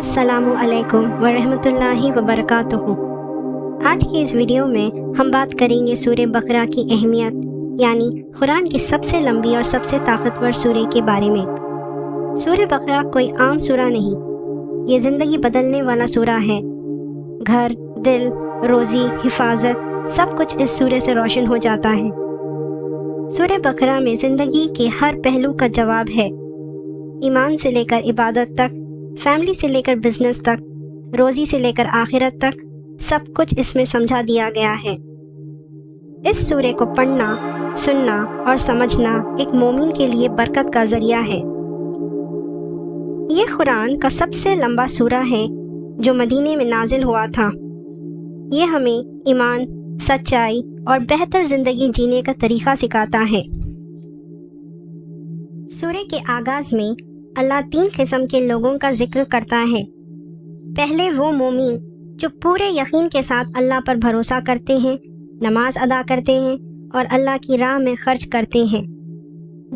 السلام علیکم ورحمۃ اللہ وبرکاتہ۔ آج کی اس ویڈیو میں ہم بات کریں گے سورہ بقرہ کی اہمیت، یعنی قرآن کی سب سے لمبی اور سب سے طاقتور سورہ کے بارے میں۔ سورہ بقرہ کوئی عام سورہ نہیں، یہ زندگی بدلنے والا سورہ ہے۔ گھر، دل، روزی، حفاظت، سب کچھ اس سورہ سے روشن ہو جاتا ہے۔ سورہ بقرہ میں زندگی کے ہر پہلو کا جواب ہے، ایمان سے لے کر عبادت تک، فیملی سے لے کر بزنس تک، روزی سے لے کر آخرت تک، سب کچھ اس میں سمجھا دیا گیا ہے۔ اس سورہ کو پڑھنا، سننا اور سمجھنا ایک مومن کے لیے برکت کا ذریعہ ہے۔ یہ قرآن کا سب سے لمبا سورہ ہے جو مدینے میں نازل ہوا تھا۔ یہ ہمیں ایمان، سچائی اور بہتر زندگی جینے کا طریقہ سکھاتا ہے۔ سورہ کے آغاز میں اللہ 3 قسم کے لوگوں کا ذکر کرتا ہے۔ پہلے وہ مومن جو پورے یقین کے ساتھ اللہ پر بھروسہ کرتے ہیں، نماز ادا کرتے ہیں اور اللہ کی راہ میں خرچ کرتے ہیں۔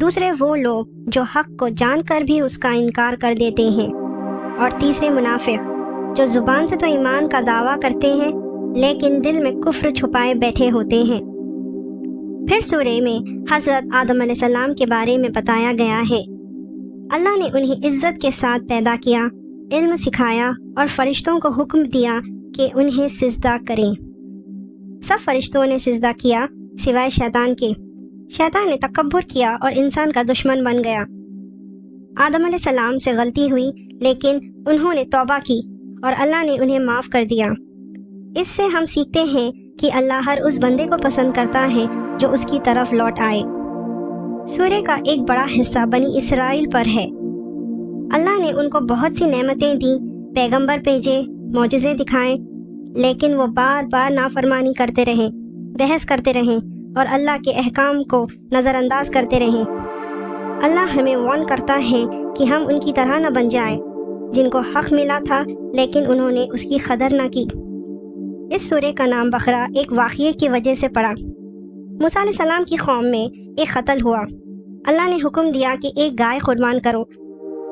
دوسرے وہ لوگ جو حق کو جان کر بھی اس کا انکار کر دیتے ہیں۔ اور تیسرے منافق جو زبان سے تو ایمان کا دعویٰ کرتے ہیں لیکن دل میں کفر چھپائے بیٹھے ہوتے ہیں۔ پھر سورہ میں حضرت آدم علیہ السلام کے بارے میں بتایا گیا ہے۔ اللہ نے انہیں عزت کے ساتھ پیدا کیا، علم سکھایا اور فرشتوں کو حکم دیا کہ انہیں سجدہ کریں۔ سب فرشتوں نے سجدہ کیا سوائے شیطان کے۔ شیطان نے تکبر کیا اور انسان کا دشمن بن گیا۔ آدم علیہ السلام سے غلطی ہوئی لیکن انہوں نے توبہ کی اور اللہ نے انہیں معاف کر دیا۔ اس سے ہم سیکھتے ہیں کہ اللہ ہر اس بندے کو پسند کرتا ہے جو اس کی طرف لوٹ آئے۔ سورہ کا ایک بڑا حصہ بنی اسرائیل پر ہے۔ اللہ نے ان کو بہت سی نعمتیں دیں، پیغمبر بھیجے، معجزے دکھائے، لیکن وہ بار بار نافرمانی کرتے رہے، بحث کرتے رہے اور اللہ کے احکام کو نظر انداز کرتے رہے۔ اللہ ہمیں وارن کرتا ہے کہ ہم ان کی طرح نہ بن جائیں جن کو حق ملا تھا لیکن انہوں نے اس کی قدر نہ کی۔ اس سورہ کا نام بقرہ ایک واقعے کی وجہ سے پڑا۔ موسیٰ علیہ السلام کی قوم میں ایک قتل ہوا۔ اللہ نے حکم دیا کہ ایک گائے قربان کرو،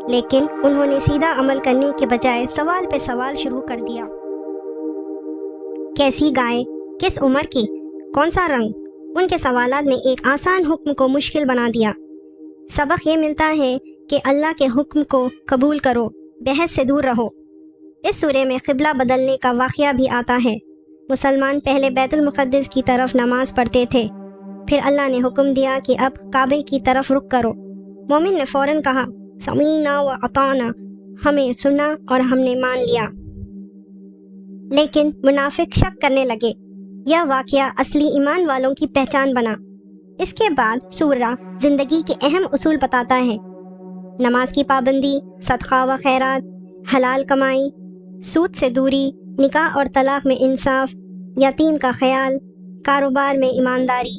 لیکن انہوں نے سیدھا عمل کرنے کے بجائے سوال پہ سوال شروع کر دیا۔ کیسی گائے؟ کس عمر کی؟ کون سا رنگ؟ ان کے سوالات نے ایک آسان حکم کو مشکل بنا دیا۔ سبق یہ ملتا ہے کہ اللہ کے حکم کو قبول کرو، بحث سے دور رہو۔ اس سورہ میں قبلہ بدلنے کا واقعہ بھی آتا ہے۔ مسلمان پہلے بیت المقدس کی طرف نماز پڑھتے تھے، پھر اللہ نے حکم دیا کہ اب کعبے کی طرف رخ کرو۔ مومن نے فوراً کہا، سمعنا و اطعنا، ہمیں سنا اور ہم نے مان لیا۔ لیکن منافق شک کرنے لگے۔ یہ واقعہ اصلی ایمان والوں کی پہچان بنا۔ اس کے بعد سورہ زندگی کے اہم اصول بتاتا ہے۔ نماز کی پابندی، صدقہ و خیرات، حلال کمائی، سود سے دوری، نکاح اور طلاق میں انصاف، یتیم کا خیال، کاروبار میں ایمانداری۔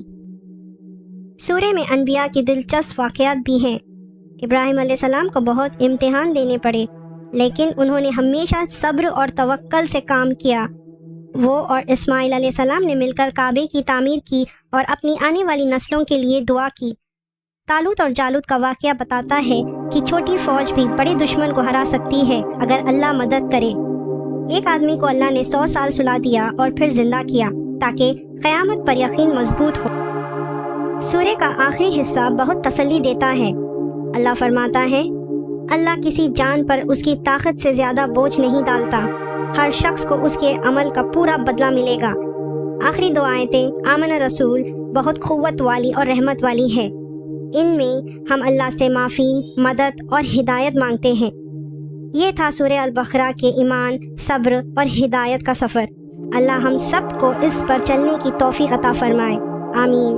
سورہ میں انبیاء کی دلچسپ واقعات بھی ہیں۔ ابراہیم علیہ السلام کو بہت امتحان دینے پڑے، لیکن انہوں نے ہمیشہ صبر اور توکل سے کام کیا۔ وہ اور اسماعیل علیہ السلام نے مل کر کعبے کی تعمیر کی اور اپنی آنے والی نسلوں کے لیے دعا کی۔ طالوت اور جالوت کا واقعہ بتاتا ہے کہ چھوٹی فوج بھی بڑے دشمن کو ہرا سکتی ہے اگر اللہ مدد کرے۔ ایک آدمی کو اللہ نے 100 سال سلا دیا اور پھر زندہ کیا تاکہ قیامت پر یقین مضبوط ہو۔ سورہ کا آخری حصہ بہت تسلی دیتا ہے۔ اللہ فرماتا ہے، اللہ کسی جان پر اس کی طاقت سے زیادہ بوجھ نہیں ڈالتا، ہر شخص کو اس کے عمل کا پورا بدلہ ملے گا۔ آخری 2 آیتیں آمن رسول بہت قوت والی اور رحمت والی ہے۔ ان میں ہم اللہ سے معافی، مدد اور ہدایت مانگتے ہیں۔ یہ تھا سورہ البقرہ کے ایمان، صبر اور ہدایت کا سفر۔ اللہ ہم سب کو اس پر چلنے کی توفیق عطا فرمائے، آمین۔